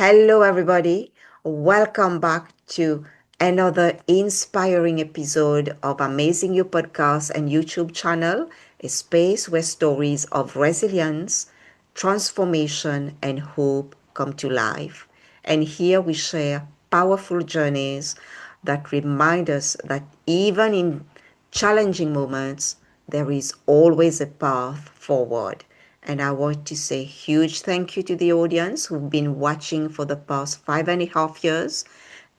Hello, everybody. Welcome back to another inspiring episode of Amazing You podcast and YouTube channel, a space where stories of resilience, transformation, and hope come to life. And here we share powerful journeys that remind us that even in challenging moments, there is always a path forward. And I want to say a huge thank you to the audience who've been watching for the past 5.5 years.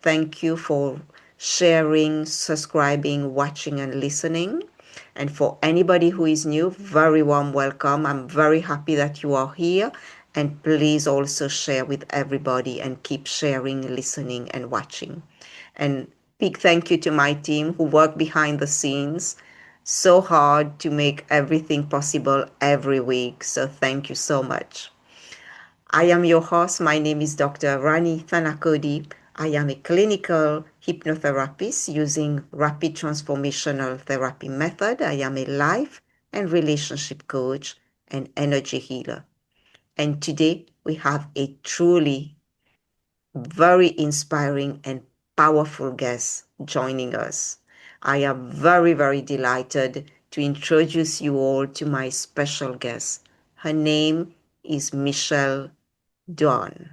Thank you for sharing, subscribing, watching, and listening. And for anybody who is new, very warm welcome. I'm very happy that you are here. And please also share with everybody and keep sharing, listening, and watching. And big thank you to my team who work behind the scenes so hard to make everything possible every week. So thank you so much. I am your host. My name is Dr. Rani Thanacoody. I am a clinical hypnotherapist using rapid transformational therapy method. I am a life and relationship coach and energy healer. And today we have a truly very inspiring and powerful guest joining us. I am very, very delighted to introduce you all to my special guest. Her name is Michelle Doan.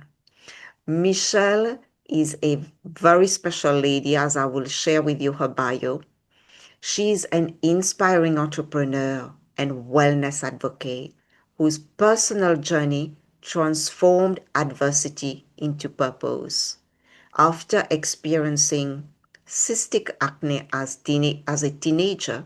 Michelle is a very special lady, as I will share with you her bio. She's an inspiring entrepreneur and wellness advocate whose personal journey transformed adversity into purpose. After experiencing cystic acne as a teenager,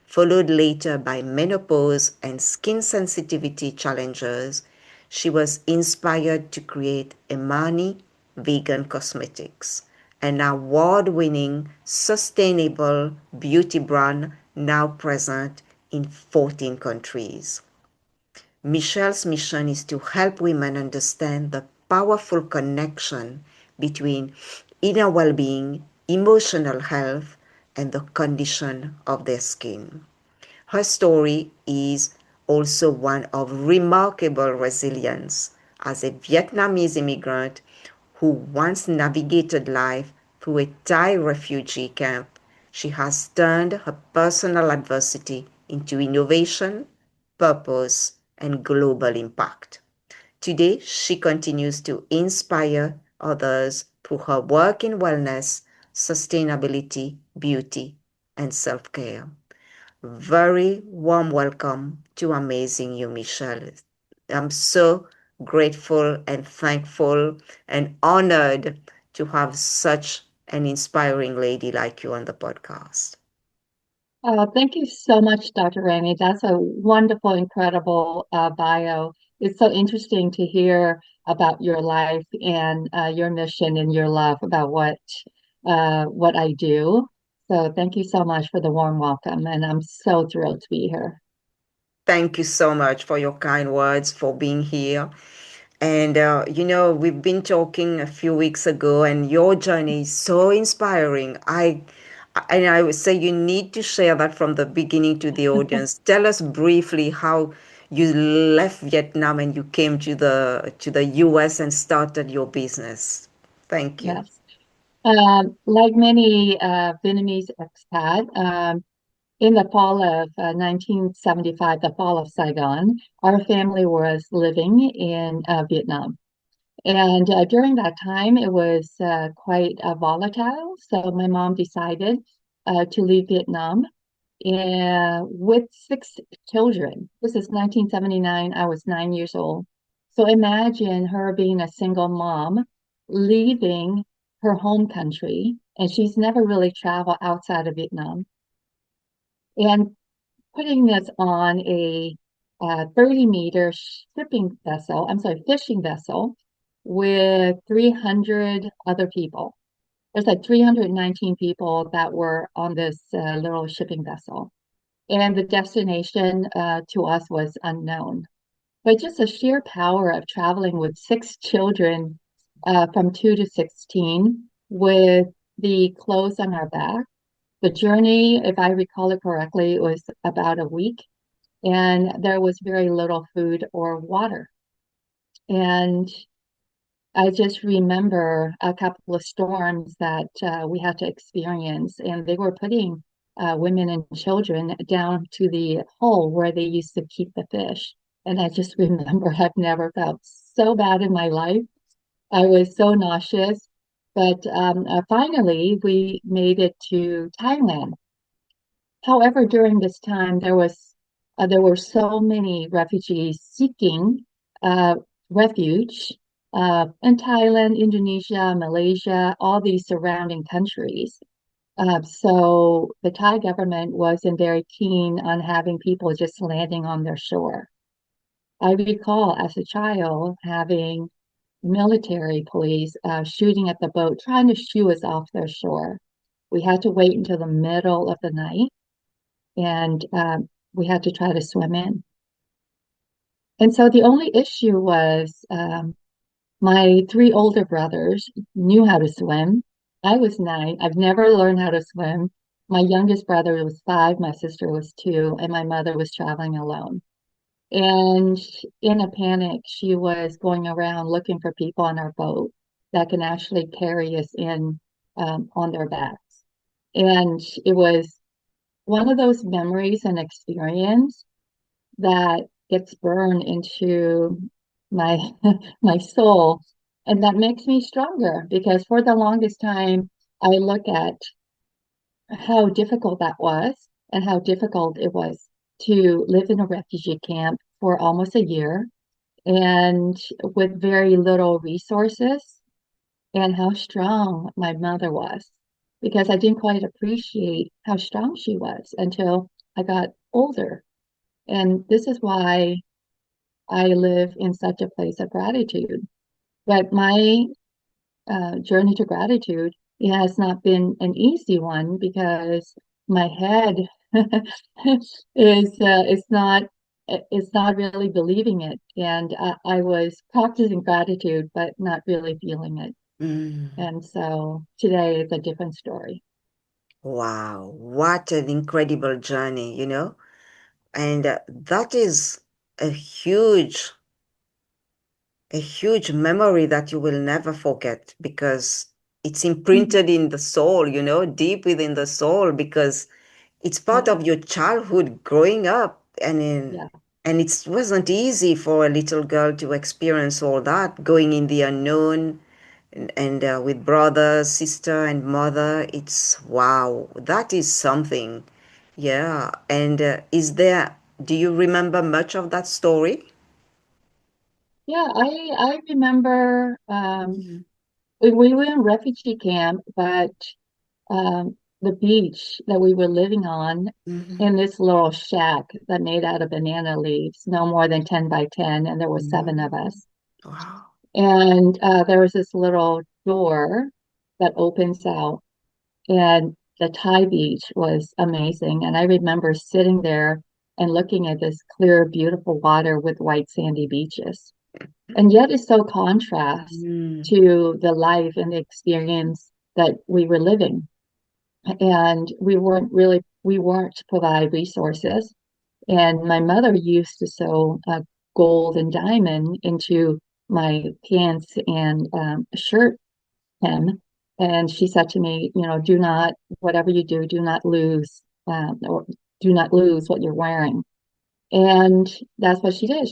followed later by menopause and skin sensitivity challenges, she was inspired to create EMANI Vegan Cosmetics, an award-winning sustainable beauty brand now present in 14 countries. Michelle's mission is to help women understand the powerful connection between inner well-being, emotional health, and the condition of their skin. Her story is also one of remarkable resilience as a Vietnamese immigrant who once navigated life through a Thai refugee camp. She has turned her personal adversity into innovation, purpose, and global impact. Today, she continues to inspire others through her work in wellness, sustainability, beauty, and self care. Very warm welcome to Amazing You, Michelle. I'm so grateful and thankful and honored to have such an inspiring lady like you on the podcast. Thank you so much, Dr. Rani. That's a wonderful, incredible bio. It's so interesting to hear about your life and your mission and your love about what I do. So thank you so much for the warm welcome, and I'm so thrilled to be here. Thank you so much for your kind words, for being here. And, we've been talking a few weeks ago, and your journey is so inspiring. And I would say you need to share that from the beginning to the audience. Tell us briefly how you left Vietnam and you came to the US and started your business. Thank you. Yes. Like many Vietnamese expat, in the fall of 1975, the fall of Saigon, our family was living in Vietnam. And during that time, it was quite volatile. So my mom decided to leave Vietnam with six children. This is 1979. I was 9 years old. So imagine her being a single mom, leaving her home country, and she's never really traveled outside of Vietnam, and putting this on a 30-meter shipping vessel, I'm sorry, fishing vessel with 300 other people. There's like 319 people that were on this little shipping vessel. And the destination to us was unknown. But just the sheer power of traveling with six children from 2 to 16 with the clothes on our back. The journey, if I recall it correctly, was about a week, and there was very little food or water. And I just remember a couple of storms that we had to experience, and they were putting women and children down to the hole where they used to keep the fish. And I just remember I've never felt so bad in my life. I was so nauseous. But finally, we made it to Thailand. However, during this time, there were so many refugees seeking uh, refuge in Thailand, Indonesia, Malaysia, all these surrounding countries. So the Thai government wasn't very keen on having people just landing on their shore. I recall as a child having military police shooting at the boat, trying to shoo us off their shore. We had to wait until the middle of the night and we had to try to swim in. And so the only issue was my three older brothers knew how to swim. I was nine. I've never learned how to swim. My youngest brother was five, my sister was two, and my mother was traveling alone. And in a panic, she was going around looking for people on our boat that can actually carry us in on their backs. And it was one of those memories and experience that gets burned into my my soul, and that makes me stronger because for the longest time I look at how difficult that was and how difficult it was to live in a refugee camp for almost a year and with very little resources, and how strong my mother was because I didn't quite appreciate how strong she was until I got older. And this is why I live in such a place of gratitude. But my journey to gratitude, it has not been an easy one because my head is not really believing it, and I was practicing gratitude but not really feeling it. Mm. And so today is a different story. Wow, what an incredible journey, And that is a huge, a huge memory that you will never forget because it's Mhm. imprinted in the soul, deep within the soul because it's part Yeah, of your childhood growing up yeah. and it wasn't easy for a little girl to experience all that going in the unknown and with brother, sister, and mother. It's wow, that is something. Yeah. And do you remember much of that story? Yeah, I remember Mhm. we were in refugee camp, but the beach that we were living on Mhm. in this little shack that made out of banana leaves, no more than 10 by 10, and there were seven of Mhm. us. Wow. And there was this little door that opens out, and the Thai beach was amazing. And I remember sitting there and looking at this clear, beautiful water with white sandy beaches. And yet it's so contrast Mm. to the life and the experience that we were living. And we weren't to provide resources. And my mother used to sew gold and diamond into my pants and shirt hem. And she said to me, do not, whatever you do, or do not lose what you're wearing. And that's what she did.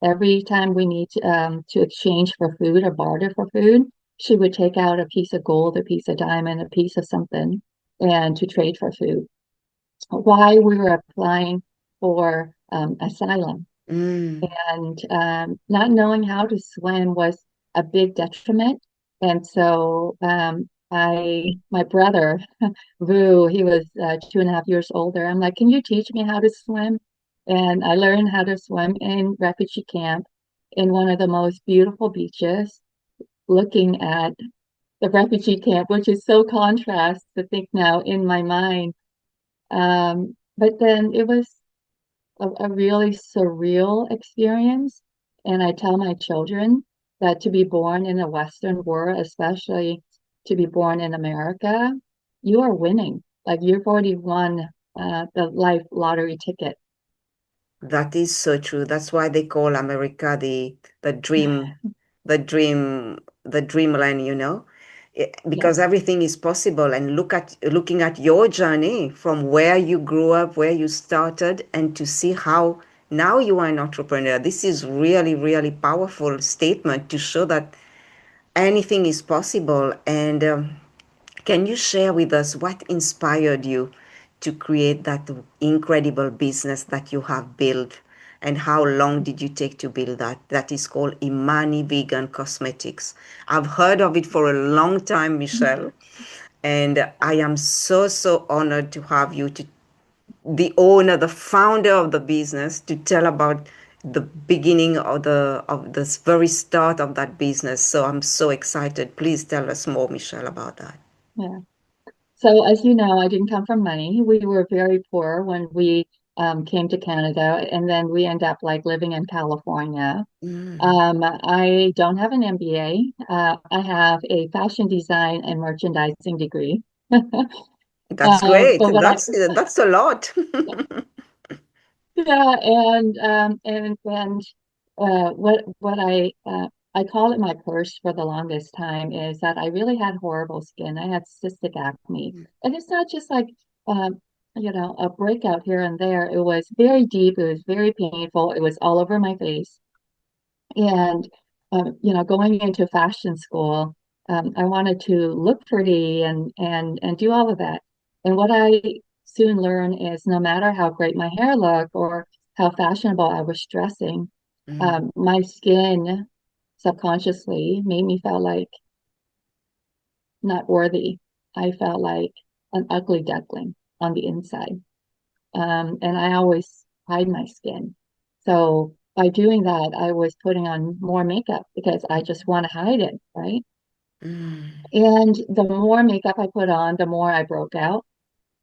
Every time we need to exchange for food or barter for food, she would take out a piece of gold, a piece of diamond, a piece of something, and to trade for food. Why we were applying for asylum. Mm. And not knowing how to swim was a big detriment. And so my brother, Vu, he was 2.5 years older. I'm like, can you teach me how to swim? And I learned how to swim in refugee camp in one of the most beautiful beaches, looking at the refugee camp, which is so contrast to think now in my mind. But then it was a really surreal experience. And I tell my children that to be born in a Western world, especially to be born in America, you are winning. Like you've already won the life lottery ticket. That is so true. That's why they call America the dream. the dreamland, because Yes. everything is possible. And looking at your journey from where you grew up, where you started, and to see how now you are an entrepreneur. This is really, really powerful statement to show that anything is possible. And can you share with us what inspired you to create that incredible business that you have built? And how long did you take to build that? That is called EMANI Vegan Cosmetics. I've heard of it for a long time, Michelle. And I am so, so honored to have you, to the owner, the founder of the business, to tell about the beginning of this very start of that business. So I'm so excited. Please tell us more, Michelle, about that. Yeah. So as you know, I didn't come from money. We were very poor when we came to Canada, and then we end up like living in California. Mm, I don't have an MBA. I have a fashion design and merchandising degree. that's great. But what I That's a lot. Yeah, and what I call it my curse for the longest time is that I really had horrible skin. I had cystic acne, and it's not just like um, a breakout here and there. It was very deep. It was very painful. It was all over my face. And going into fashion school, I wanted to look pretty and do all of that. And what I soon learned is no matter how great my hair looked or how fashionable I was dressing, Mm, my skin subconsciously made me feel like not worthy. I felt like an ugly duckling on the inside. And I always hide my skin. So by doing that, I was putting on more makeup because I just want to hide it, right? mm, And the more makeup I put on, the more I broke out.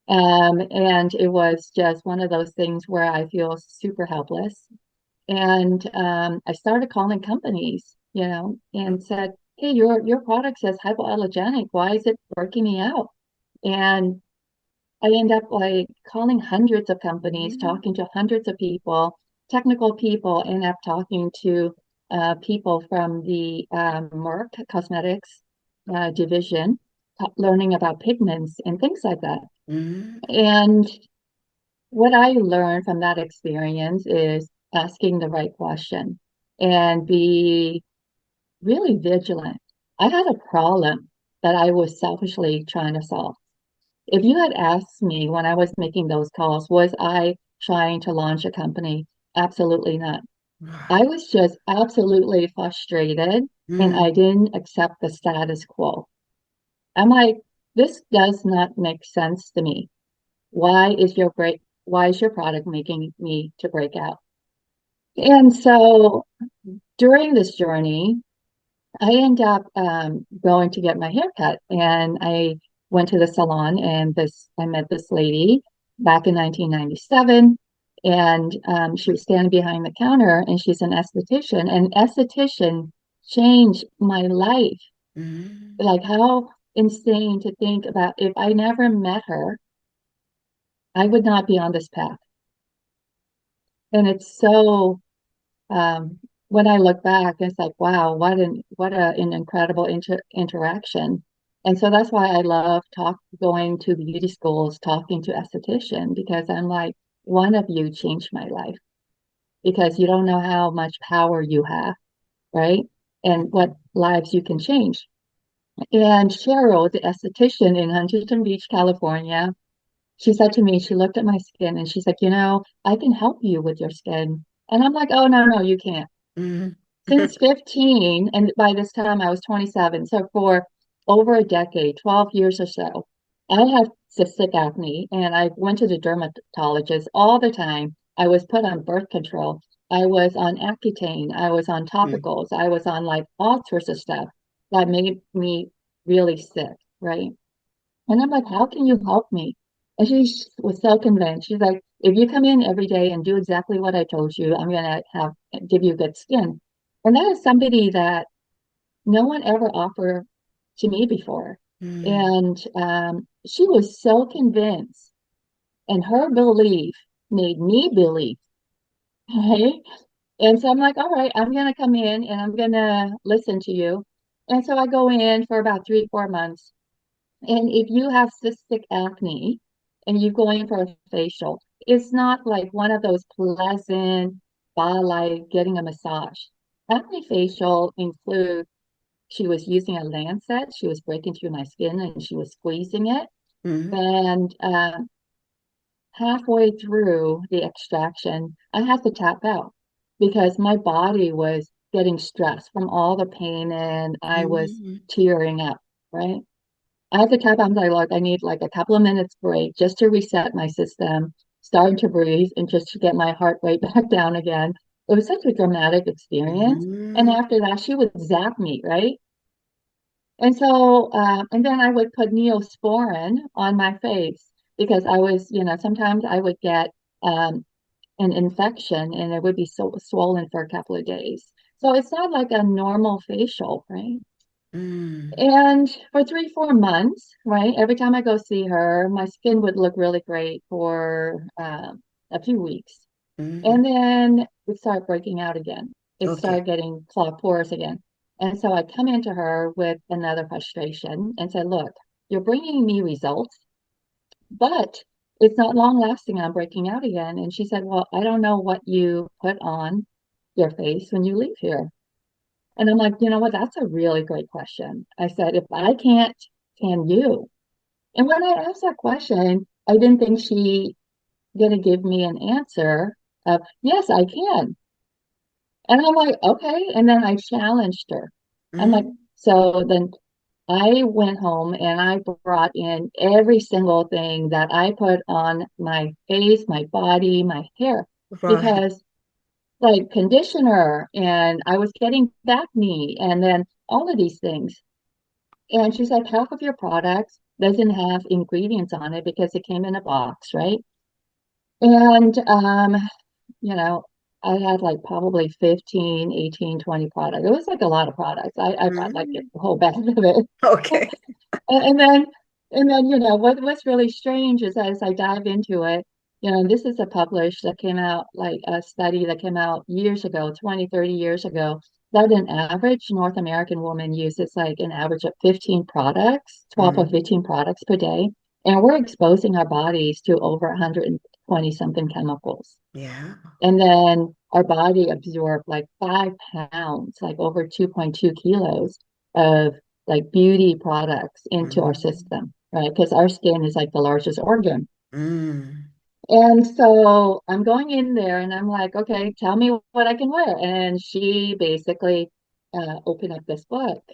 And it was just one of those things where I feel super helpless. And I started calling companies, and said, "Hey, your product says hypoallergenic. Why is it breaking me out?" And I end up like calling hundreds of companies, mm, talking to hundreds of people, technical people, end up talking to people from the Merck Cosmetics division, learning about pigments and things like that. mm, And what I learned from that experience is asking the right question and be really vigilant. I had a problem that I was selfishly trying to solve. If you had asked me when I was making those calls, was I trying to launch a company? Absolutely not. I was just absolutely frustrated and I mm, didn't accept the status quo. I'm like, this does not make sense to me. Why is your product making me to break out? And so during this journey, I end up going to get my hair cut, and I went to the salon, and this I met this lady back in 1997, and she was standing behind the counter, and she's an esthetician, and esthetician changed my life. mm, Like how insane to think about if I never met her, I would not be on this path. And it's so um, when I look back, it's like, wow, what an incredible interaction. And so that's why I love going to beauty schools, talking to esthetician, because I'm like, one of you changed my life because you don't know how much power you have, right? And what lives you can change. And Cheryl, the esthetician in Huntington Beach, California, she said to me, she looked at my skin and she's like, I can help you with your skin. And I'm like, oh, no, no, you can't. mm, Since 15, and by this time I was 27, so for over a decade, 12 years or so, I had cystic acne and I went to the dermatologist all the time. I was put on birth control. I was on Accutane. I was on mm, topicals. I was on like all sorts of stuff that made me really sick, right? And I'm like, how can you help me? And was so convinced. She's like, if you come in every day and do exactly what I told you, I'm gonna give you good skin. And that is somebody that no one ever offered to me before. mm, And she was so convinced, and her belief made me believe, right? And so I'm like, all right, I'm going to come in and I'm going to listen to you. And so I go in for about 3, 4 months. And if you have cystic acne and you go in for a facial, it's not like one of those pleasant, spa like getting a massage. Acne facial include she was using a lancet, she was breaking through my skin and she was squeezing it. Mm-hmm. And halfway through the extraction, I had to tap out because my body was getting stressed from all the pain and I was Mm-hmm. tearing up, right? I had to tap out. I'm like, look, I need like a couple of minutes break just to reset my system, starting to breathe and just to get my heart rate back down again. It was such a dramatic experience. And Mm-hmm. after that, she would zap me, right? And so, and then I would put Neosporin on my face because I was, sometimes I would get um, an infection and it would be so swollen for a couple of days. So it's not like a normal facial, right? Mm-hmm. And for 3, 4 months, right, every time I go see her, my skin would look really great for a few weeks. Mm-hmm. And then it started breaking out again. It Okay. started getting clogged pores again. And so I come into her with another frustration and said, look, you're bringing me results, but it's not long lasting. I'm breaking out again. And she said, well, I don't know what you put on your face when you leave here. And I'm like, you know what? That's a really great question. I said, if I can't, can you? And when I asked that question, I didn't think she gonna give me an answer of yes, I can. And I'm like, okay. And then I challenged her. I'm like, Mm-hmm. so then I went home and I brought in every single thing that I put on my face, my body, my hair, Right. because like conditioner and I was getting back knee and then all of these things. And she's like, half of your products doesn't have ingredients on it because it came in a box, right? And you know, I had like probably 15, 18, 20 products. It was like a lot of products. I bought like Mm-hmm. a whole bag of it. Okay. And then, what's really strange is as I dive into it, this is a published that came out like a study that came out years ago, 20, 30 years ago, that an average North American woman uses like an average of 15 products, 12 or Mm-hmm. 15 products per day. And we're exposing our bodies to over 120 something chemicals. Yeah. And then our body absorbed like 5 pounds, like over 2.2 kilos of like beauty products into our Mm-hmm. system, right? Because our skin is like the largest organ. Mm-hmm. And so I'm going in there and I'm like, okay, tell me what I can wear. And she basically opened up this book.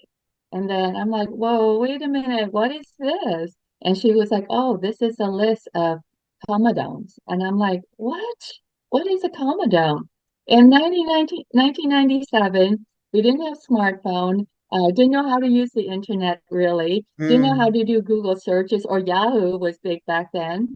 And then I'm like, whoa, wait a minute, what is this? And she was like, oh, this is a list of comedones. And I'm like, what? What is a comedone? In 1997, we didn't have smartphone, didn't know how to use the internet really, didn't know how Mm-hmm. to do Google searches or Yahoo was big back then.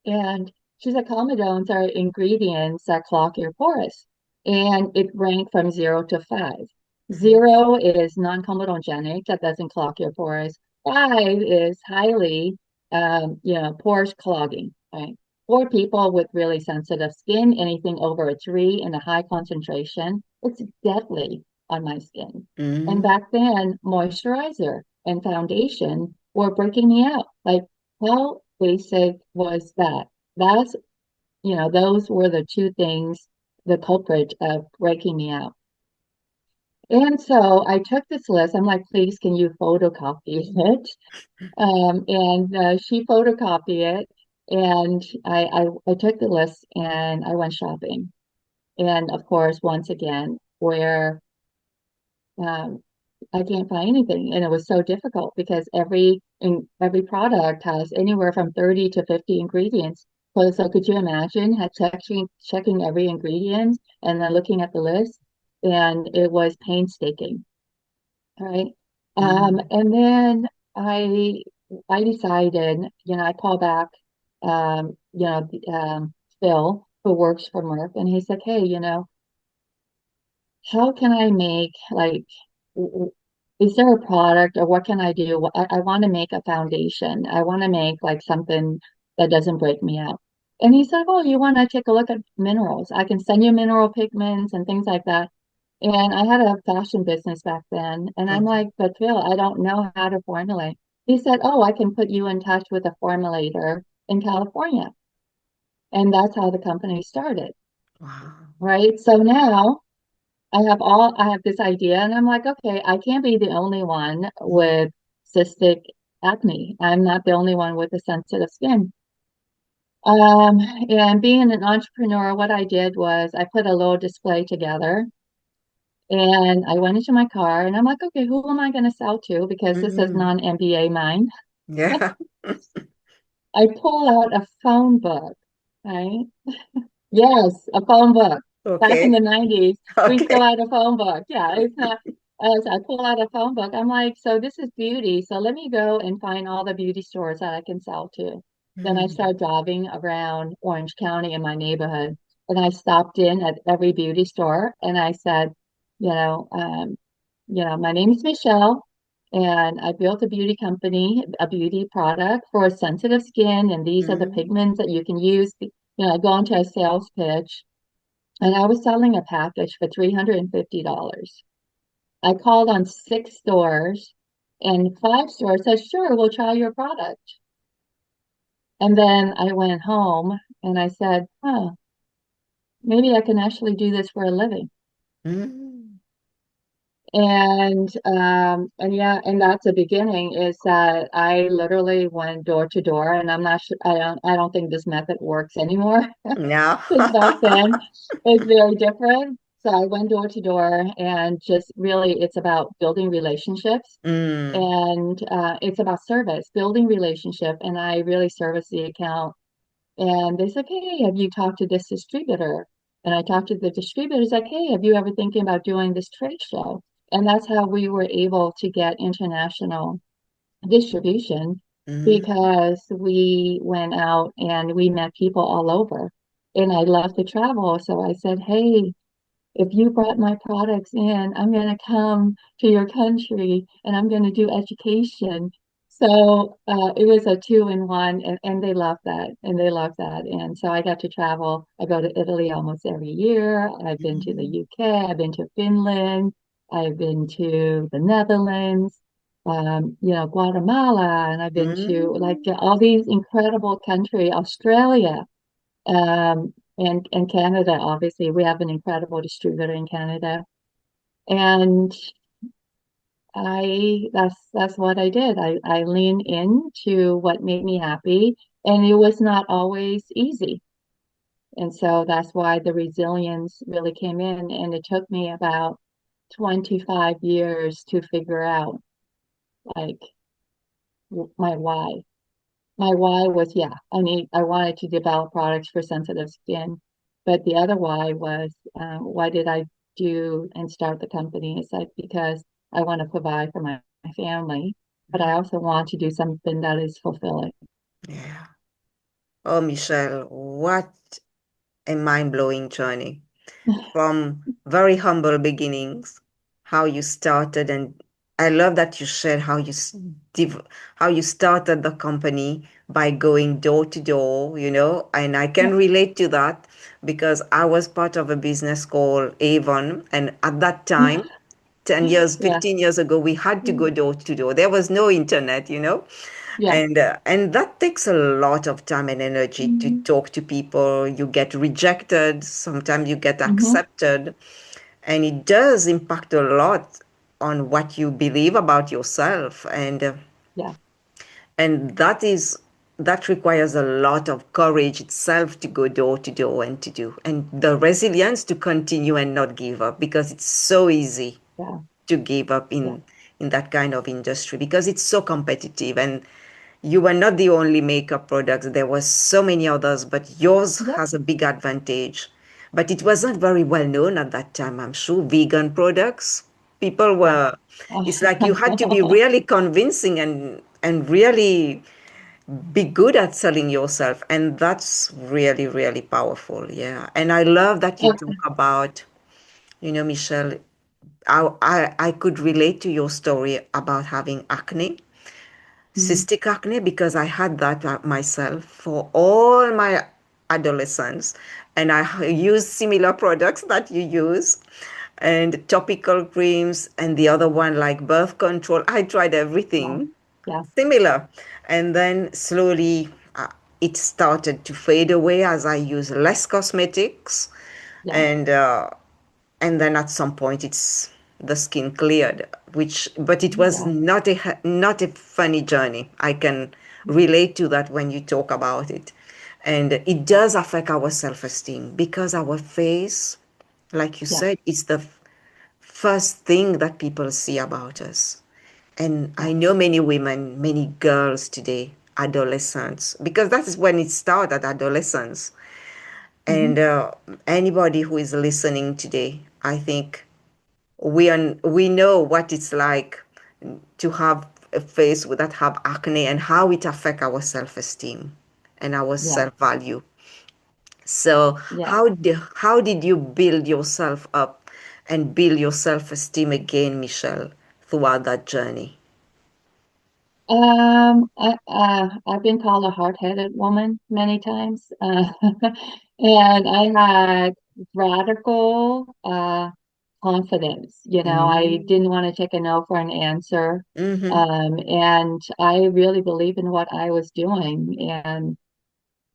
And she's like, comedones are ingredients that clog your pores. And it ranked from 0 to 5. Mm-hmm. 0 is non-comedogenic, that doesn't clog your pores. 5 is highly, pores clogging, right? For people with really sensitive skin, anything over a 3 in a high concentration, it's deadly on my skin. And Mm-hmm. back then, moisturizer and foundation were breaking me out. Like, how basic was that? That's, those were the two things, the culprit of breaking me out. And so I took this list. I'm like, please, can you photocopy it? And she photocopied it. And I took the list and I went shopping. And of course, once again, where um, I can't find anything. And it was so difficult because every product has anywhere from 30 to 50 ingredients. So could you imagine checking every ingredient and then looking at the list? And it was painstaking. All right. Mm-hmm. And then I I decided, I call back Phil, who works for Merck, and he's like, hey, how can I make like, is there a product or what can I do? I want to make a foundation. I want to make like something that doesn't break me out. And he said, "Oh, you want to take a look at minerals? I can send you mineral pigments and things like that." And I had a fashion business back then. And I'm Mhm. like, "But Phil, I don't know how to formulate." He said, "Oh, I can put you in touch with a formulator in California." And that's how the company started, Wow. right? So now I have this idea, and I'm like, okay, I can't be the only one Mm. with cystic acne. I'm not the only one with a sensitive skin. Um, and being an entrepreneur, what I did was I put a little display together and I went into my car and I'm like, okay, who am I going to sell to? Because this is Mm. non-MBA mind. Yeah. I pull out a phone book, right? Yes, a phone book. Back in the Okay. 90s, we still Okay. had a phone book. Yeah, it's not. So I pull out a phone book. I'm like, so this is beauty. So let me go and find all the beauty stores that I can sell to. Then I Mm. started driving around Orange County in my neighborhood, and I stopped in at every beauty store, and I said, you know, um, my name is Michelle, and I built a beauty company, a beauty product for sensitive skin, and these are the Mm. pigments that you can use. I go into a sales pitch, and I was selling a package for $350. I called on six stores, and five stores said, "Sure, we'll try your product." And then I went home and I said, "Huh, maybe I can actually do this for a living." Mm. And yeah, and that's the beginning is that I literally went door to door, and I'm not sure, I don't think this method works anymore. No. Because back then it's very different. So I went door to door and just really it's about building relationships Mm. and it's about service, building relationship. And I really service the account. And they said, "Hey, have you talked to this distributor?" And I talked to the distributor. He's like, "Hey, have you ever thinking about doing this trade show?" And that's how we were able to get international distribution Mm. because we went out and we met people all over. And I love to travel. So I said, "Hey, if you brought my products in, I'm going to come to your country and I'm going to do education." So it was a two in one, and they loved that, and they loved that. And so I got to travel. I go to Italy almost every year. I've been to the Mm. UK. I've been to Finland. I've been to the Netherlands, Guatemala, and I've been to like Mm. all these incredible countries, Australia. And Canada, obviously, we have an incredible distributor in Canada. And that's what I did. I leaned into what made me happy, and it was not always easy. And so that's why the resilience really came in, and it took me about 25 years to figure out like my why. My why was, yeah, I wanted to develop products for sensitive skin. But the other why was, why did I do and start the company? It's like because I want to provide for my family, but I also want to do something that is fulfilling. Yeah. Oh, Michelle, what a mind-blowing journey. From very humble beginnings, how you started, and I love that you shared how you started the company by going door to door, and I can Yeah. relate to that because I was part of a business called Avon, and at that time, 10 years, Yeah. 15 years ago, we had to go door to door. There was no internet. Yeah. And that takes a lot of time and energy to Hmm. talk to people. You get rejected, sometimes you get Hmm. accepted, and it does impact a lot on what you believe about yourself. Yeah. And that requires a lot of courage itself to go door to door and to do, and the resilience to continue and not give up, because it's so easy Yeah. to give up Yeah. in that kind of industry because it's so competitive. And you were not the only makeup products, there were so many others, but yours Yep. has a big advantage. But it wasn't very well known at that time, I'm sure. Vegan products, people Yeah. were, it's like you had to be really convincing and really be good at selling yourself, and that's really, really powerful. Yeah. And I love that you talk Okay. about, Michelle, I could relate to your story about having acne, Mhm. cystic acne, because I had that myself for all my adolescents, and I use similar products that you use, and topical creams, and the other one like birth control. I tried Wow. everything Yeah. similar, and then slowly it started to fade away as I use less cosmetics, Yeah. and then at some point it's the skin cleared, which but it was Yeah. not a funny journey. I can relate to that when you talk about it, and it Yeah. does affect our self-esteem because our face, like you Yeah. said, is the first thing that people see about us. And Yeah. I know many women, many girls today, adolescents, because that is when it started, adolescence. Hmm. And anybody who is listening today, I think we know what it's like to have a face that have acne and how it affect our self-esteem and our Yeah. self-value. So Yeah. how did you build yourself up and build your self-esteem again, Michelle, throughout that journey? I've been called a hard-headed woman many times, and I had radical confidence. You know, I didn't Mm-hmm. want to take a no for an answer, Mm-hmm. and I really believed in what I was doing, and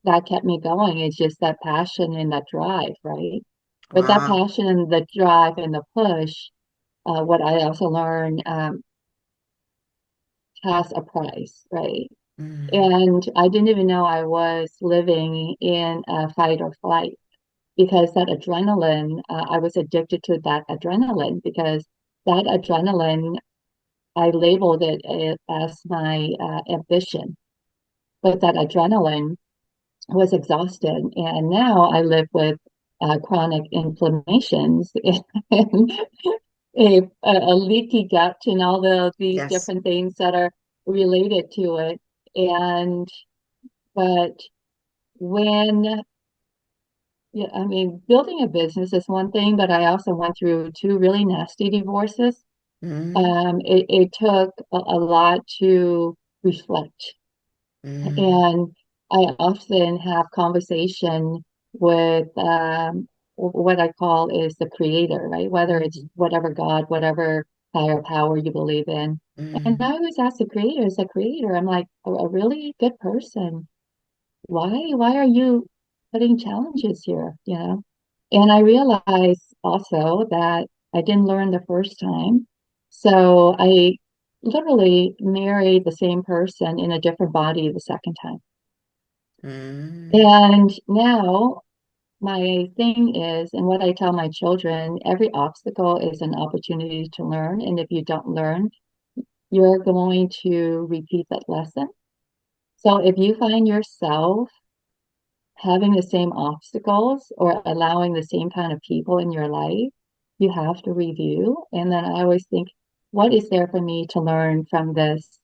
that kept me going. It's just that passion and that drive, right? But that Wow. passion and the drive and the push, what I also learned, has a price, right? Mm-hmm. And I didn't even know I was living in a fight or flight because that adrenaline, I was addicted to that adrenaline because that adrenaline, I labeled it as my ambition. But that adrenaline was exhausted. And now I live with chronic inflammations and a leaky gut and all these Yes. different things that are related to it. And but when, yeah, I mean, building a business is one thing, but I also went through two really nasty divorces. Mm-hmm. It took a lot to reflect. Mm-hmm. And I often have conversation with what I call is the creator, right? Whether it's Mm-hmm. whatever God, whatever higher power you believe in. And Mm-hmm. I always ask the creator, as a creator, I'm like, a really good person, why are you putting challenges here, you know? And I realized also that I didn't learn the first time. So I literally married the same person in a different body the second time. Mm-hmm. And now my thing is, and what I tell my children, every obstacle is an opportunity to learn. And if you don't learn, you're going to repeat that lesson. So if you find yourself having the same obstacles or allowing the same kind of people in your life, you have to review. And then I always think, what is there for me to learn from this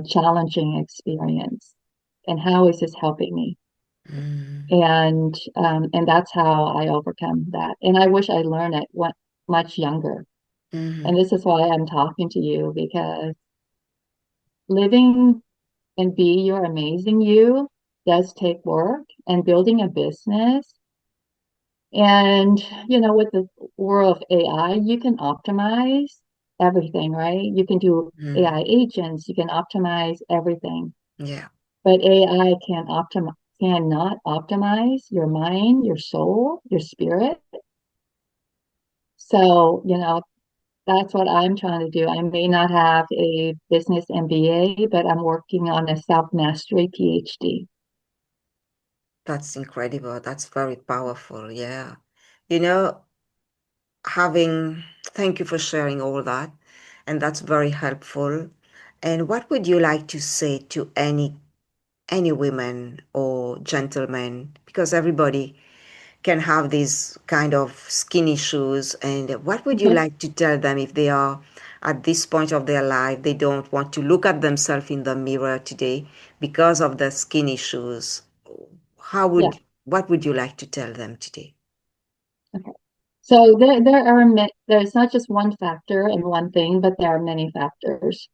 challenging experience? And how is this helping me? And that's how I overcome that. And I wish I learned it much younger. Mm-hmm. And this is why I'm talking to you because living and be your amazing you does take work, and building a business. And, you know, with the world of AI, you can optimize everything, right? You can do Mm-hmm. AI agents, you can optimize everything. Yeah. But AI cannot optimize your mind, your soul, your spirit. So, you know, that's what I'm trying to do. I may not have a business MBA, but I'm working on a self-mastery PhD. That's incredible. That's very powerful. Yeah. You know, having, thank you for sharing all that. And that's very helpful. And what would you like to say to any women or gentlemen? Because everybody can have these kind of skin issues. And what would you Mhm. like to tell them if they are at this point of their life, they don't want to look at themselves in the mirror today because of the skin issues? How Yeah. would, what would you like to tell them today? Okay. So there's not just one factor and one thing, but there are many factors.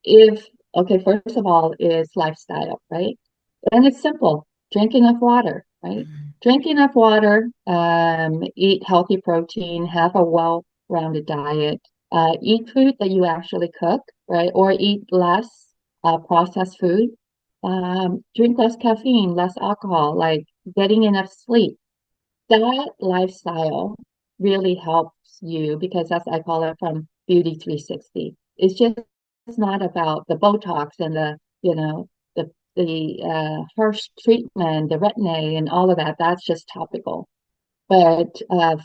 If okay, first of all is lifestyle, right? And it's simple. Drink enough water, right? Mhm. Drink enough water, eat healthy protein, have a well-rounded diet, eat food that you actually cook, right? Or eat less processed food. Drink less caffeine, less alcohol, like getting enough sleep. That lifestyle really helps you because that's I call it from Beauty 360. It's just not about the Botox and the harsh treatment, the retin-A and all of that. That's just topical. But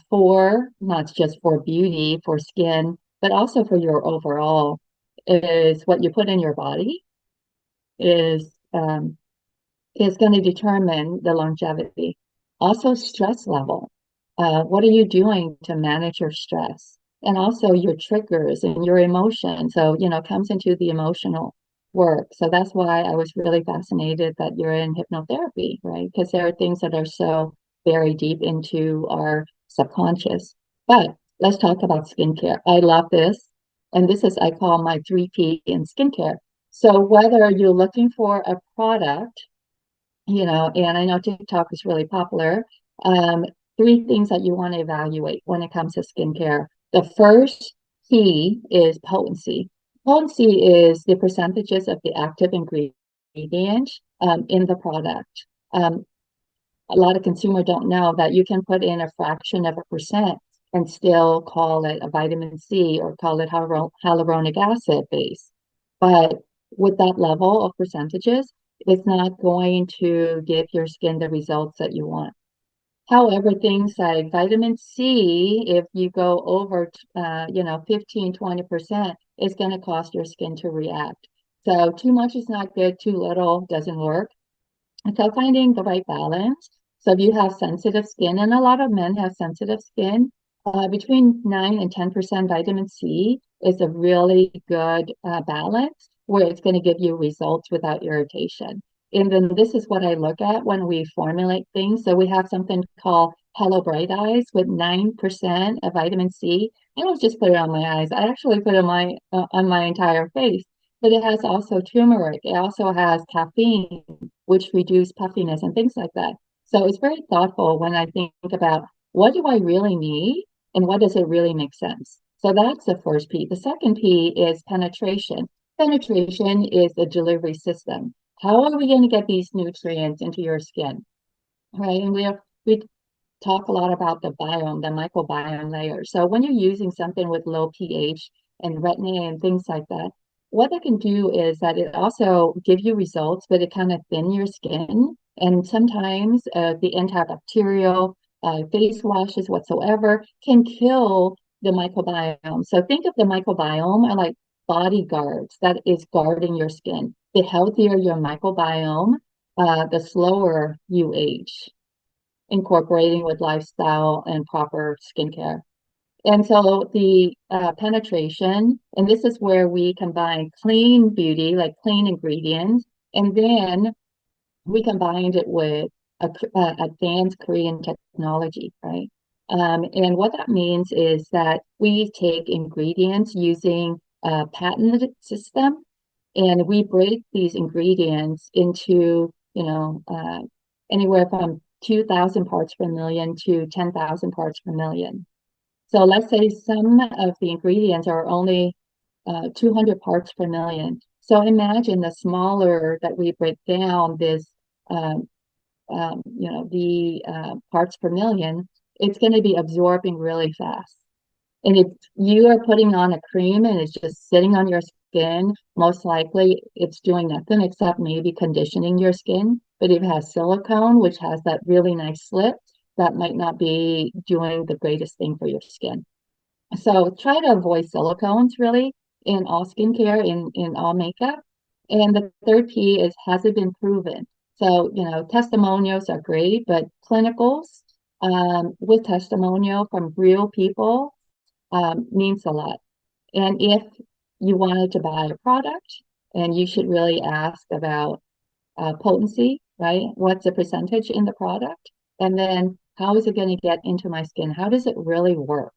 for not just for beauty, for skin, but also for your overall, is what you put in your body is is going to determine the longevity. Also, stress level. What are you doing to manage your stress? And also your triggers and your emotions. So, it comes into the emotional work. So that's why I was really fascinated that you're in hypnotherapy, right? Because there are things that are so very deep into our subconscious. But let's talk about skincare. I love this. And this is, I call my 3P in skincare. So whether you're looking for a product and I know TikTok is really popular. Um, Three things that you want to evaluate when it comes to skincare. The first key is potency. Potency is the percentages of the active ingredient in the product. Um, a lot of consumers don't know that you can put in a fraction of a percent and still call it a vitamin C or call it hyaluronic acid base. But with that level of percentages, it's not going to give your skin the results that you want. However, things like vitamin C, if you go over, 15, 20%, it's going to cause your skin to react. So too much is not good, too little doesn't work. So finding the right balance. So if you have sensitive skin, and a lot of men have sensitive skin, between 9 and 10% vitamin C is a really good balance where it's going to give you results without irritation. And then this is what I look at when we formulate things. So we have something called Hello Bright Eyes with 9% of vitamin C. I don't just put it on my eyes. I actually put it on my entire face. But it has also turmeric. It also has caffeine, which reduce puffiness and things like that. So it's very thoughtful when I think about what do I really need and what does it really make sense. So that's the first P. The second P is penetration. Penetration is the delivery system. How are we going to get these nutrients into your skin? Right. And we talk a lot about the biome, the microbiome layer. So when you're using something with low pH and retin-A and things like that, what it can do is that it also give you results, but it kind of thin your skin. And sometimes the antibacterial face washes whatsoever can kill the microbiome. So think of the microbiome are like bodyguards that is guarding your skin. The healthier your microbiome, the slower you age incorporating with lifestyle and proper skincare. And so the penetration, and this is where we combine clean beauty, like clean ingredients, and then we combined it with advanced Korean technology, right? And what that means is that we take ingredients using a patented system, and we break these ingredients into, anywhere from 2,000 parts per million to 10,000 parts per million. So let's say some of the ingredients are only 200 parts per million. So imagine the smaller that we break down this, um, the parts per million, it's going to be absorbing really fast. And if you are putting on a cream and it's just sitting on your skin, most likely it's doing nothing except maybe conditioning your skin. But if it has silicone, which has that really nice slip, that might not be doing the greatest thing for your skin. So try to avoid silicones really in all skincare, in all makeup. And the third P is has it been proven? So, testimonials are great, but clinicals with testimonial from real people means a lot. And if you wanted to buy a product, and you should really ask about potency, right? What's the percentage in the product? And then how is it going to get into my skin? How does it really work?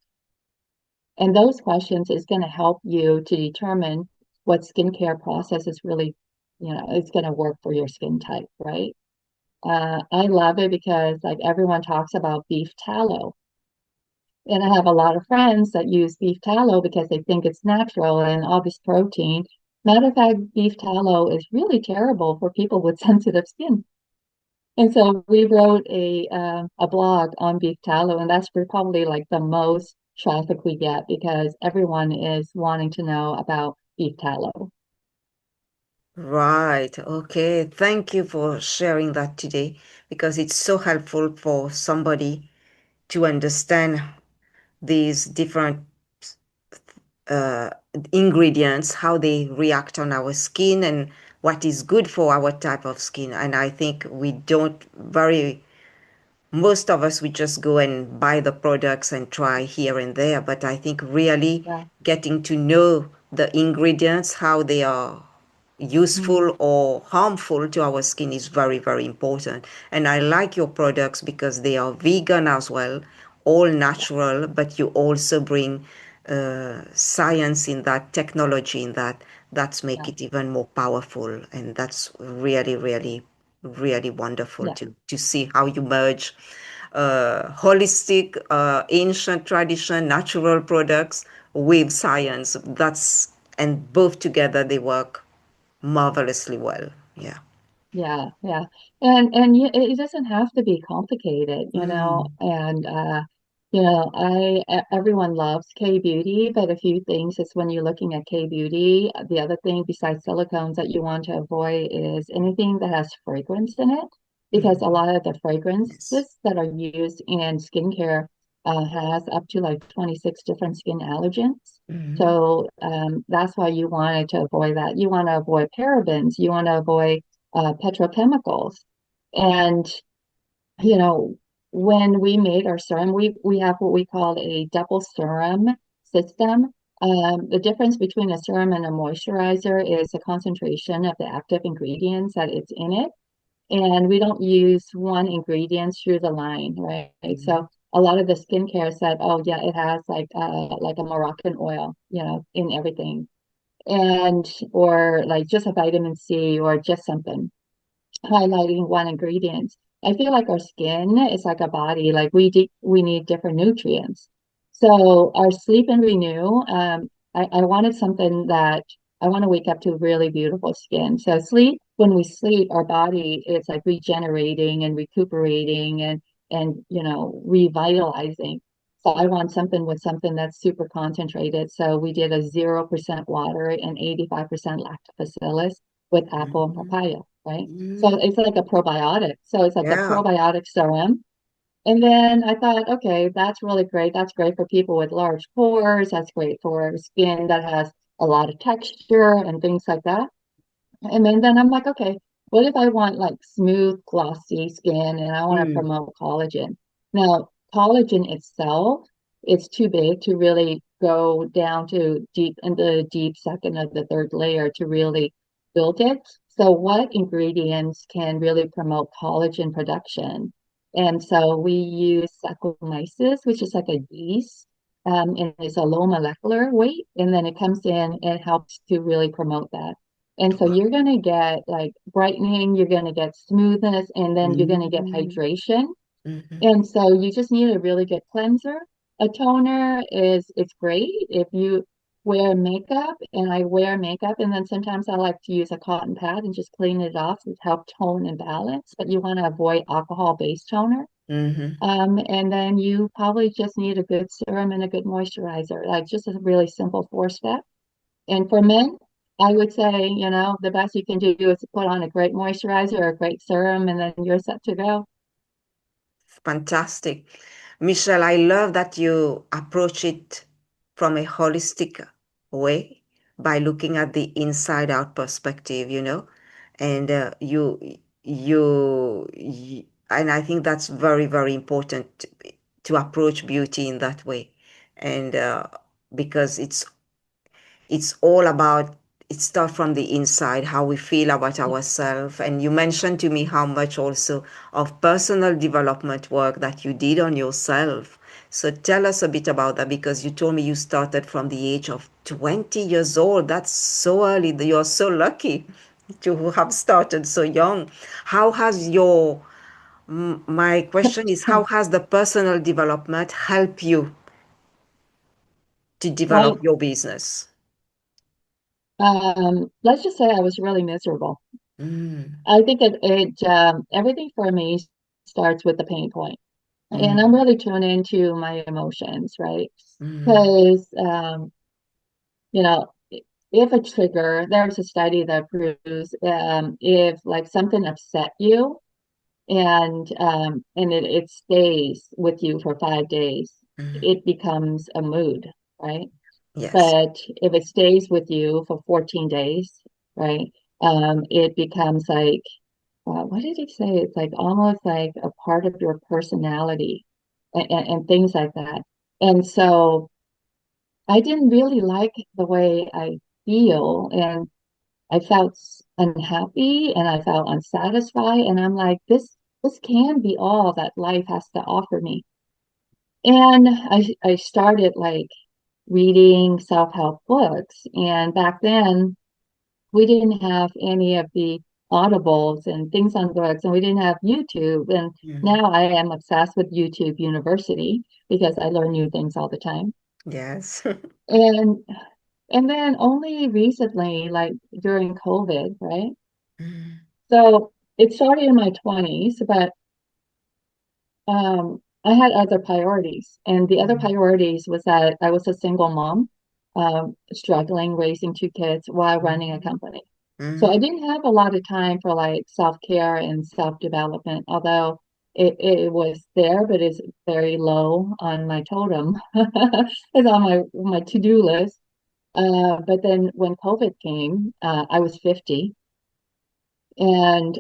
And those questions is going to help you to determine what skincare process is really, it's going to work for your skin type, right? I love it because like everyone talks about beef tallow. And I have a lot of friends that use beef tallow because they think it's natural and all this protein. Matter of fact, beef tallow is really terrible for people with sensitive skin. And so we wrote a blog on beef tallow, and that's probably like the most traffic we get because everyone is wanting to know about beef tallow. Right. Okay. Thank you for sharing that today because it's so helpful for somebody to understand these different uh, ingredients, how they react on our skin, and what is good for our type of skin. And I think we don't very most of us we just go and buy the products and try here and there, but I think really Yeah. getting to know the ingredients, how they are Mm, useful or harmful to our skin is very, very important. And I like your products because they are vegan as well, all natural, but you also bring science in that, technology in that, that's make yeah. it even more powerful. And that's really, really, really wonderful Yeah. to see how you merge holistic, ancient tradition, natural products with science. That's, and both together they work marvelously well. Yeah. Yeah, yeah. It doesn't have to be complicated, Mm. and everyone loves K-beauty, but a few things is when you're looking at K-beauty, the other thing besides silicones that you want to avoid is anything that has fragrance in it, because a Mm. lot of the Yes. fragrances that are used in skincare has up to like 26 different skin allergens. Mm. So that's why you wanted to avoid that. You want to avoid parabens. You want to avoid petrochemicals. And, you know, when we made our serum, we have what we call a double serum system. The difference between a serum and a moisturizer is the concentration of the active ingredients that it's in it. And we don't use one ingredient through the line, right? Mm. So a lot of the skincare said, oh yeah, it has like a Moroccan oil, in everything. And or like just a vitamin C or just something highlighting one ingredient. I feel like our skin is like a body, like we need different nutrients. So our sleep and renew, I wanted something that I want to wake up to really beautiful skin. So sleep, when we sleep, our body is like regenerating and recuperating and revitalizing. So I want something with something that's super concentrated. So we did a 0% water and 85% lactobacillus with apple and Mm. papaya, right? So Mm. it's like a probiotic. So it's like a Yeah. probiotic serum. And then I thought, okay, that's really great. That's great for people with large pores. That's great for skin that has a lot of texture and things like that. And then I'm like, okay, what if I want like smooth, glossy skin and I want to Mm. promote collagen? Now, collagen itself is too big to really go down to deep in the deep second or the third layer to really build it. So, what ingredients can really promote collagen production? And so we use Saccharomyces, which is like a yeast, and it's a low molecular weight, and then it comes in and helps to really promote that. And so you're going to get like brightening, you're going to get smoothness, and then you're going to get Mm. hydration. Mhm. And so you just need a really good cleanser. A toner is it's great if you wear makeup, and I wear makeup, and then sometimes I like to use a cotton pad and just clean it off to help tone and balance. But you want to avoid alcohol-based toner. Mhm. And then you probably just need a good serum and a good moisturizer, like just a really simple four-step. And for men, I would say, the best you can do is put on a great moisturizer or a great serum, and then you're set to go. Fantastic. Michelle, I love that you approach it from a holistic way by looking at the inside out perspective, and and I think that's very, very important to approach beauty in that way. And because it's all about it starts from the inside, how we feel about Yeah. ourselves. And you mentioned to me how much also of personal development work that you did on yourself. So tell us a bit about that because you told me you started from the age of 20 years old. That's so early. You're so lucky to have started so young. How has your My question is, how has the personal development helped you to develop Well, your business? let's just say I was really miserable. Mm, I think everything for me starts with the pain point. And I'm mm, really tuned into my emotions, right? mm, Because, you know, if a trigger, there's a study that proves if like something upset you and it stays with you for 5 days, mm. it becomes a mood, right? Yes. But if it stays with you for 14 days, right, it becomes like, what did he say? It's like almost like a part of your personality and things like that. And so I didn't really like the way I feel, and I felt unhappy and I felt unsatisfied. And I'm like, this can be all that life has to offer me. And I started like reading self-help books. And back then, we didn't have any of the audibles and things on books, and we didn't have YouTube. And Mm. now I am obsessed with YouTube University because I learn new things all the time. Yes. And and then only recently, like during COVID, right? Mm, So it started in my 20s, but I had other priorities. And the other mm, priorities was that I was a single mom, struggling raising two kids while running a mm, company. So I mm, didn't have a lot of time for like self-care and self-development, although it was there, but it's very low on my totem. It's on my to-do list. But then when COVID came, I was 50, and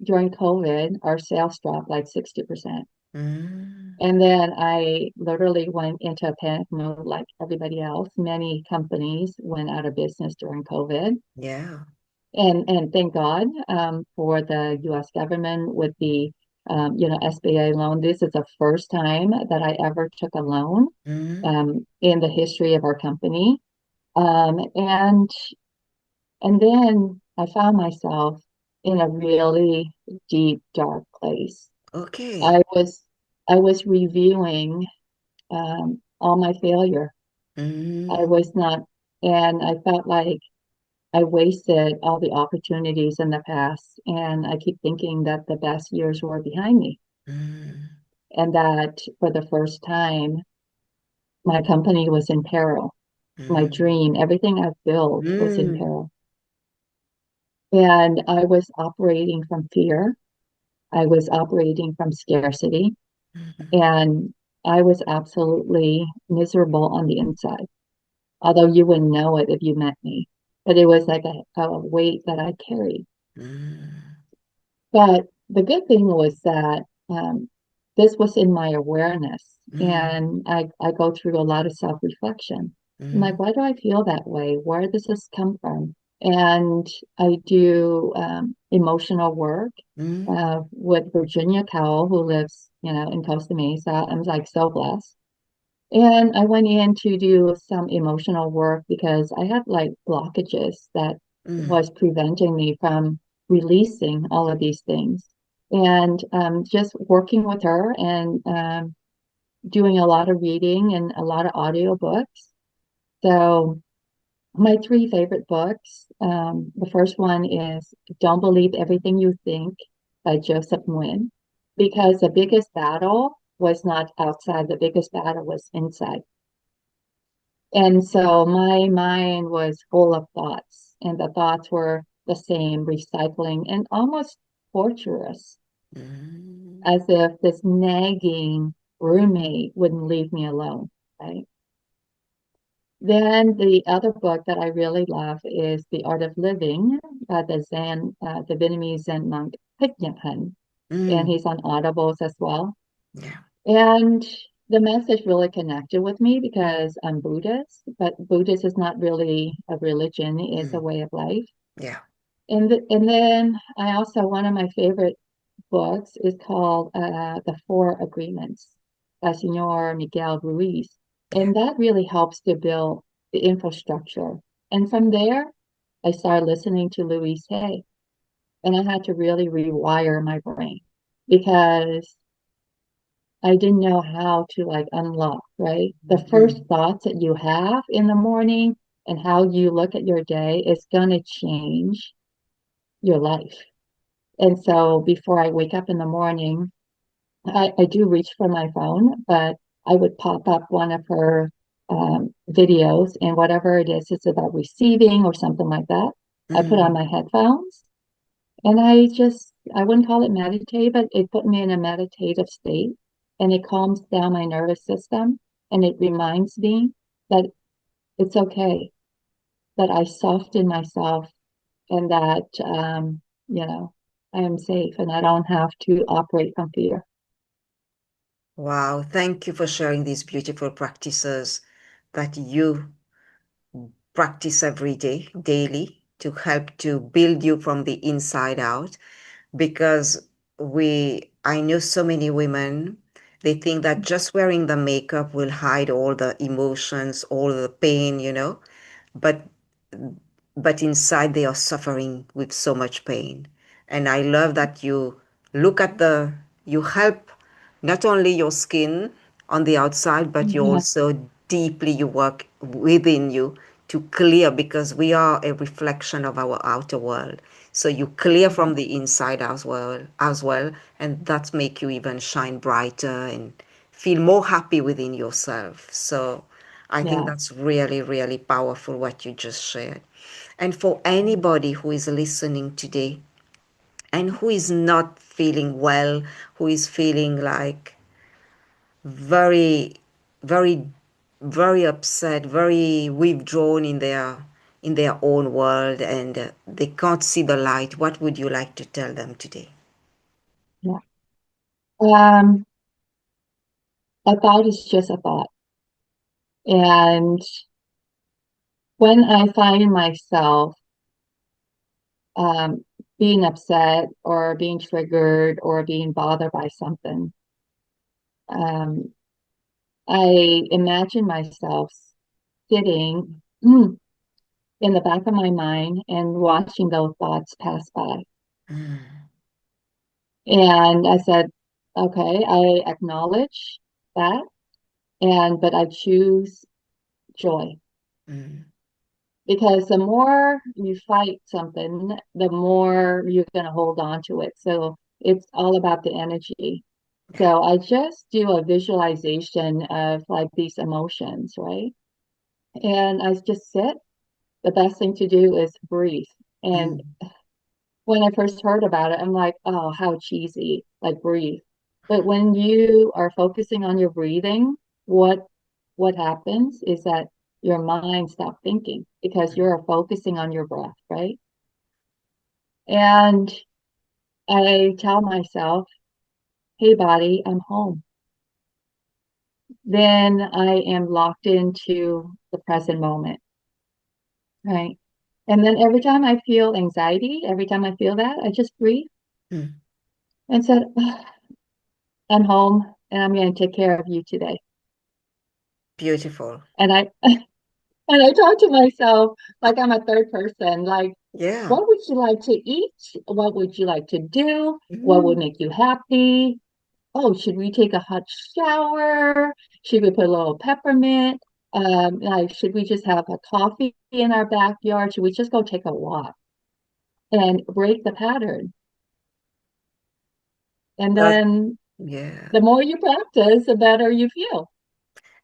during COVID, our sales dropped like 60%. mm. And then I literally went into a panic mode like everybody else. Many companies went out of business during COVID. Yeah. And thank God for the US government with the SBA loan. This is the first time that I ever took a loan Mm, in the history of our company. And then I found myself in a really deep, dark place. okay. I was I was reviewing all my failure. I Mm, was not, and I felt like I wasted all the opportunities in the past. And I keep thinking that the best years were behind me, mm, and that for the first time, my company was in peril. My mm, dream, everything I've built was in mm, peril. And I was operating from fear. I was operating from scarcity, mm, and I was absolutely miserable on the inside. Although you wouldn't know it if you met me. But it was like a weight that I carried. mm, But the good thing was that this was in my awareness, mm, and I go through a lot of self-reflection. I'm like, mm, why do I feel that way? Where does this come from? And I do emotional work mm, with Virginia Cowell, who lives, in Costa Mesa. I'm like so blessed. And I went in to do some emotional work because I had like blockages that mm, was preventing me from releasing all of these things. And just working with her and doing a lot of reading and a lot of audiobooks. So my three favorite books, the first one is Don't Believe Everything You Think by Joseph Nguyen, because the biggest battle was not outside, the biggest battle was inside. And so my mind was full of thoughts, and the thoughts were the same, recycling and almost torturous, mm, as if this nagging roommate wouldn't leave me alone, right? Then the other book that I really love is The Art of Living by the Vietnamese Zen monk Thich Nhat Hanh, and mm. he's on Audibles as well. Yeah. And the message really connected with me because I'm Buddhist, but Buddhist is not really a religion, it's a Mm, way of life. yeah. And then I also, one of my favorite books is called The Four Agreements by Senor Miguel Ruiz. Yeah. And that really helps to build the infrastructure. And from there, I started listening to Louise Hay, and I had to really rewire my brain. because I didn't know how to like unlock, right? The first Mm, thoughts that you have in the morning and how you look at your day is going to change your life. And so before I wake up in the morning, I do reach for my phone, but I would pop up one of her videos, and whatever it is, it's about receiving or something like that. I put on mm. my headphones and I wouldn't call it meditate, but it put me in a meditative state and it calms down my nervous system and it reminds me that it's okay, that I soften myself and that, you know, I am safe and I don't have to operate from fear. Wow, thank you for sharing these beautiful practices that you practice every day, daily, to help to build you from the inside out. Because I know so many women, they think that just wearing the makeup will hide all the emotions, all the pain, but but inside they are suffering with so much pain. And I love that look at the you help not only your skin on the outside, but you Yeah, also deeply you work within you to clear, because we are a reflection of our outer world. So you clear yeah, from the inside as well, and that make you even shine brighter and feel more happy within yourself. So I think yeah. that's really, really powerful what you just shared. And for anybody who is listening today and who is not feeling well, who is feeling like very, very, very upset, very withdrawn in their own world, and they can't see the light, what would you like to tell them today? Yeah. Um, a thought is just a thought. And when I find myself um, being upset or being triggered or being bothered by something, um, I imagine myself sitting in the back of my mind and watching those thoughts pass by. Mm, And I said, okay, I acknowledge that, and but I choose joy. mm, Because the more you fight something, the more you're going to hold on to it. So it's all about the energy. yeah. So I just do a visualization of like these emotions, right? And I just sit. The best thing to do is breathe. And Mm, when I first heard about it, I'm like, oh, how cheesy, like breathe. But when you are focusing on your breathing, what happens is that your mind stops thinking because you're focusing on your breath, right? And I tell myself, hey, body, I'm home. Then I am locked into the present moment, right? And then every time I feel anxiety, every time I feel that, I just breathe mm. and said, I'm home and I'm going to take care of you today. Beautiful. And I and I talk to myself like I'm a third person, like, Yeah. what would you like to eat? What would you like to do? What would Mm, make you happy? Oh, should we take a hot shower? Should we put a little peppermint? Like, should we just have a coffee in our backyard? Should we just go take a walk and break the pattern? And that then yeah. the more you practice, the better you feel.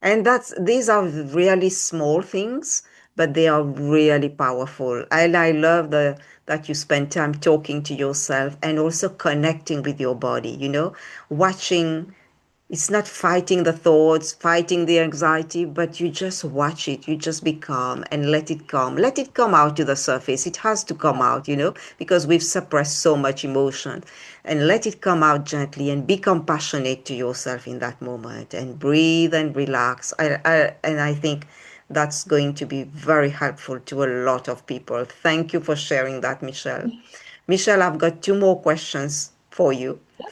And these are really small things, but they are really powerful. And I love that you spend time talking to yourself and also connecting with your body, watching. It's not fighting the thoughts, fighting the anxiety, but you just watch it. You just be calm and let it come. Let it come out to the surface. It has to come Yeah, out, because we've suppressed so much emotion. And let it come out gently and be compassionate to yourself in that moment and breathe and relax. And I think that's going to be very helpful to a lot of people. Thank you for sharing that, Michelle. Michelle, I've got two more questions for you. yeah,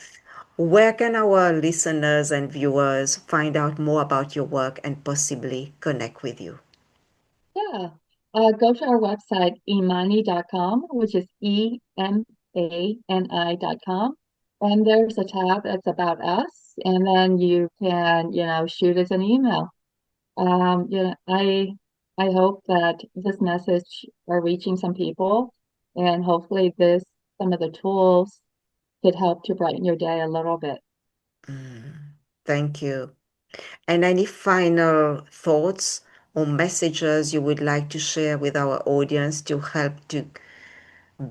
Where can our listeners and viewers find out more about your work and possibly connect with you? yeah. Go to our website, imani.com, which is EMANI.com, and there's a tab that's about us, and then you can, shoot us an email. I hope that this message are reaching some people, and hopefully some of the tools could help to brighten your day a little bit. Thank you. And any final thoughts or messages you would like to share with our audience to help to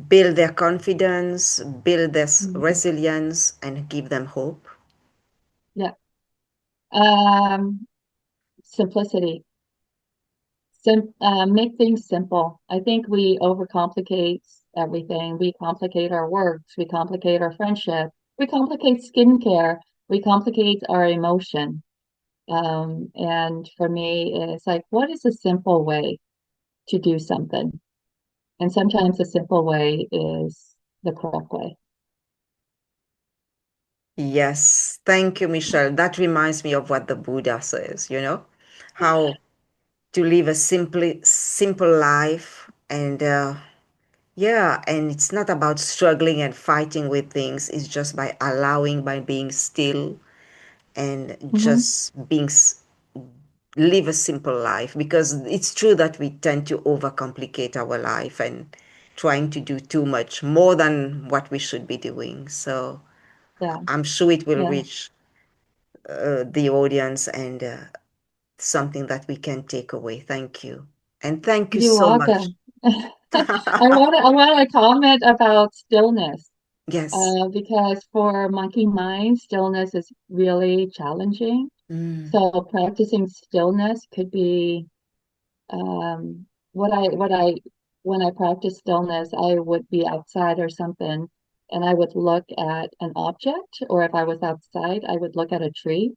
build their confidence, build their Mhm. resilience, and give them hope? Yeah. Um, Simplicity. Make things simple. I think we overcomplicate everything. We complicate our works, we complicate our friendship, we complicate skincare, we complicate our emotion. And for me, it's like, what is a simple way to do something? And sometimes the simple way is the correct way. Yes, thank you, Michelle. That reminds me of what the Buddha says, how to live a simple life. And yeah, and it's not about struggling and fighting with things. It's just by allowing, by being still and Hmm. just live a simple life, because it's true that we tend to overcomplicate our life and trying to do too much more than what we should be doing. So Yeah, I'm sure it will yeah. reach the audience and something that we can take away. Thank you. And thank you You're so much. welcome. I want to comment about stillness. Yes. Because for monkey mind, stillness is really challenging. Mm. So practicing stillness could be what I when I practice stillness, I would be outside or something, and I would look at an object, or if I was outside, I would look at a tree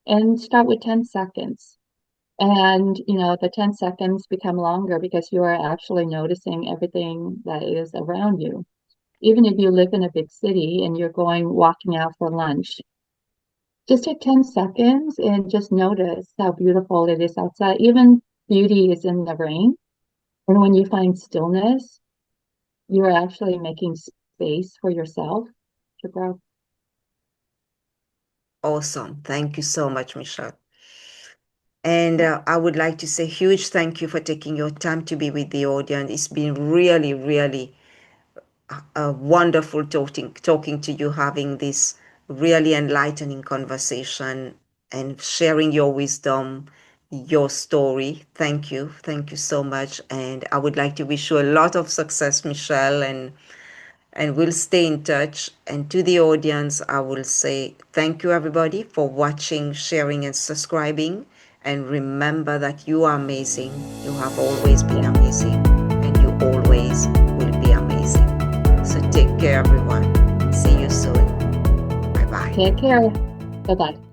and start with 10 seconds. And the 10 seconds become longer because you are actually noticing everything that is around you. Even if you live in a big city and you're going walking out for lunch, just take 10 seconds and just notice how beautiful it is outside. Even beauty is in the rain. And when you find stillness, you're actually making space for yourself to grow. Awesome. Thank you so much, Michelle. And I would like to say huge thank you for taking your time to be with the audience. It's been really, really wonderful talking to you, having this really enlightening conversation and sharing your wisdom, your story. Thank you so much. And I would like to wish you a lot of success, Michelle, and we'll stay in touch. And to the audience, I will say thank you, everybody, for watching, sharing, and subscribing. And remember that you are amazing. You have always been Yeah. amazing, and you always will be amazing. So take care, everyone. See you soon. Bye bye. Take care. Bye bye.